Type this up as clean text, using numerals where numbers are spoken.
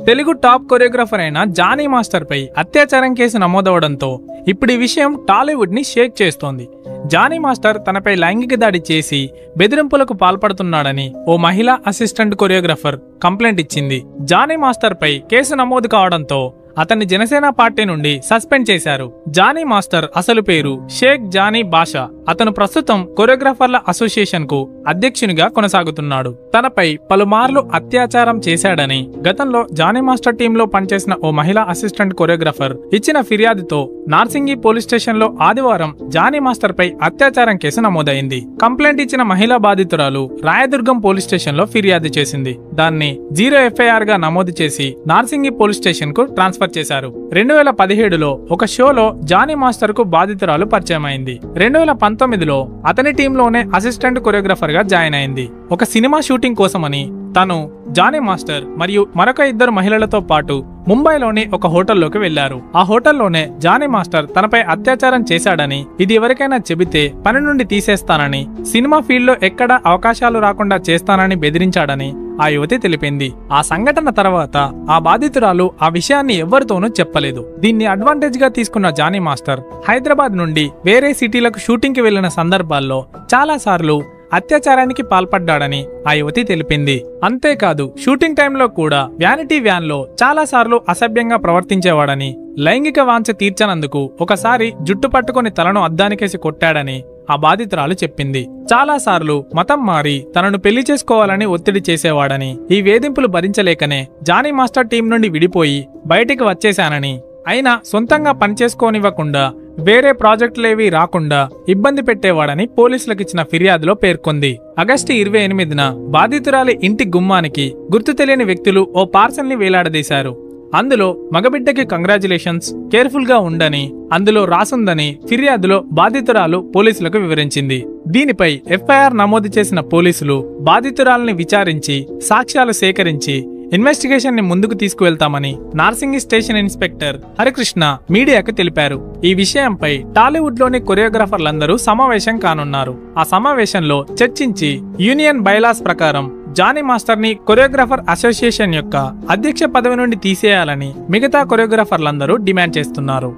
Telugu top choreographer అయిన Johnny master పై అత్యాచారం case నమోదవడంతో ఇప్పుడు ఈ విషయం టాలీవుడ్ ని షేక్ చేస్తోంది. జానీ మాస్టర్ తనపై లైంగిక దాడి చేసి బెదిరింపులకు పాల్పడుతున్నాడని ఓ మహిళా అసిస్టెంట్ కొరియోగ్రాఫర్ కంప్లైంట్ ఇచ్చింది. జానీ మాస్టర్ పై కేసు నమోదు కావడంతో అతన్ని జనసేన పార్టీ నుండి సస్పెండ్ చేశారు. జానీ మాస్టర్ అసలు పేరు షేక్ జానీ బాషా. అతను ప్రస్తుతం కొరియోగ్రాఫర్ల అసోసియేషన్ కు అధ్యక్షునిగా కొనసాగుతున్నాడు. తనపై పలుమార్లు అత్యాచారం చేశాడని గతంలో జానీ మాస్టర్ టీంలో పనిచేసిన ఓ మహిళా అసిస్టెంట్ కొరియోగ్రాఫర్ ఇచ్చిన ఫిర్యాదుతో నార్సింగి పోలీస్ స్టేషన్ లో ఆదివారం జానీ మాస్టర్ పై అత్యాచారం కేసు నమోదైంది. కంప్లైంట్ ఇచ్చిన మహిళా బాధితురాలు రాయదుర్గం పోలీస్ స్టేషన్ లో ఫిర్యాదు చేసింది. దాన్ని 0 FIR గా నమోదు చేసి నార్సింగి పోలీస్ స్టేషన్ కు ట్రాన్స్ఫర్ చేశారు. 2017లో ఒక షోలో జానీ మాస్టర్ కు బాధితురాలు పరిచయం అయింది. 2019లో అతని టీంలోనే అసిస్టెంట్ కొరియోగ్రాఫర్ గా జాయిన్ అయింది. ఒక సినిమా షూటింగ్ కోసమని తను, జానీ మాస్టర్ మరియు మరొక 2 మహిళలతో పాటు ముంబైలోని ఒక హోటల్లోకి వెళ్లారు. ఆ హోటల్లోనే జానీ మాస్టర్ తనపై అత్యాచారం చేశాడని, ఇది ఎవరికైనా చెబితే పని నుండి తీసేస్తానని, సినిమా ఫీల్డ్ లో ఎక్కడా అవకాశాలు రాకుండా చేస్తానని బెదిరించాడని ఆ యువతి తెలిపింది. ఆ సంఘటన తర్వాత ఆ బాధితురాలు ఆ విషయాన్ని ఎవ్వరితోనూ చెప్పలేదు. దీన్ని అడ్వాంటేజ్ గా తీసుకున్న జానీ మాస్టర్ హైదరాబాద్ నుండి వేరే సిటీలకు షూటింగ్ కి వెళ్లిన సందర్భాల్లో చాలా సార్లు అత్యాచారానికి పాల్పడ్డాడని ఆ యువతి తెలిపింది. అంతేకాదు షూటింగ్ టైంలో కూడా వ్యానిటీ వ్యాన్ లో చాలా సార్లు అసభ్యంగా ప్రవర్తించేవాడని, లైంగిక వాంఛ తీర్చనందుకు ఒకసారి జుట్టు పట్టుకుని తలను అద్దానికేసి కొట్టాడని ఆ బాధితురాలు చెప్పింది. చాలా సార్లు మతం మారి తనను పెళ్లి చేసుకోవాలని ఒత్తిడి చేసేవాడని, ఈ వేధింపులు భరించలేకనే జానీ మాస్టర్ టీం నుండి విడిపోయి బయటికి వచ్చేశానని, అయినా సొంతంగా పనిచేసుకోనివ్వకుండా వేరే ప్రాజెక్టులేవీ రాకుండా ఇబ్బంది పెట్టేవాడని పోలీసులకిచ్చిన ఫిర్యాదులో పేర్కొంది. ఆగస్టు 28న బాధితురాలి ఇంటి గుమ్మానికి గుర్తు తెలియని వ్యక్తులు ఓ పార్సల్ ని వేలాడదీశారు. అందులో మగబిడ్డకి కంగ్రాచులేషన్స్, కేర్ఫుల్ గా ఉండని అందులో రాసుందని ఫిర్యాదులో బాధితురాలు పోలీసులకు వివరించింది. దీనిపై FIR నమోదు చేసిన పోలీసులు బాధితురాలని విచారించి సాక్ష్యాలు సేకరించి ఇన్వెస్టిగేషన్ ని ముందుకు తీసుకువెళ్తామని నార్సింగి స్టేషన్ ఇన్స్పెక్టర్ హరికృష్ణ మీడియాకు తెలిపారు. ఈ విషయంపై టాలీవుడ్ లోని కొరియోగ్రాఫర్లందరూ సమావేశం కానున్నారు. ఆ సమావేశంలో చర్చించి యూనియన్ బైలాస్ ప్రకారం జానీ మాస్టర్ ని కొరియోగ్రాఫర్ అసోసియేషన్ యొక్క అధ్యక్ష పదవి నుండి తీసేయాలని మిగతా కొరియోగ్రాఫర్లందరూ డిమాండ్ చేస్తున్నారు.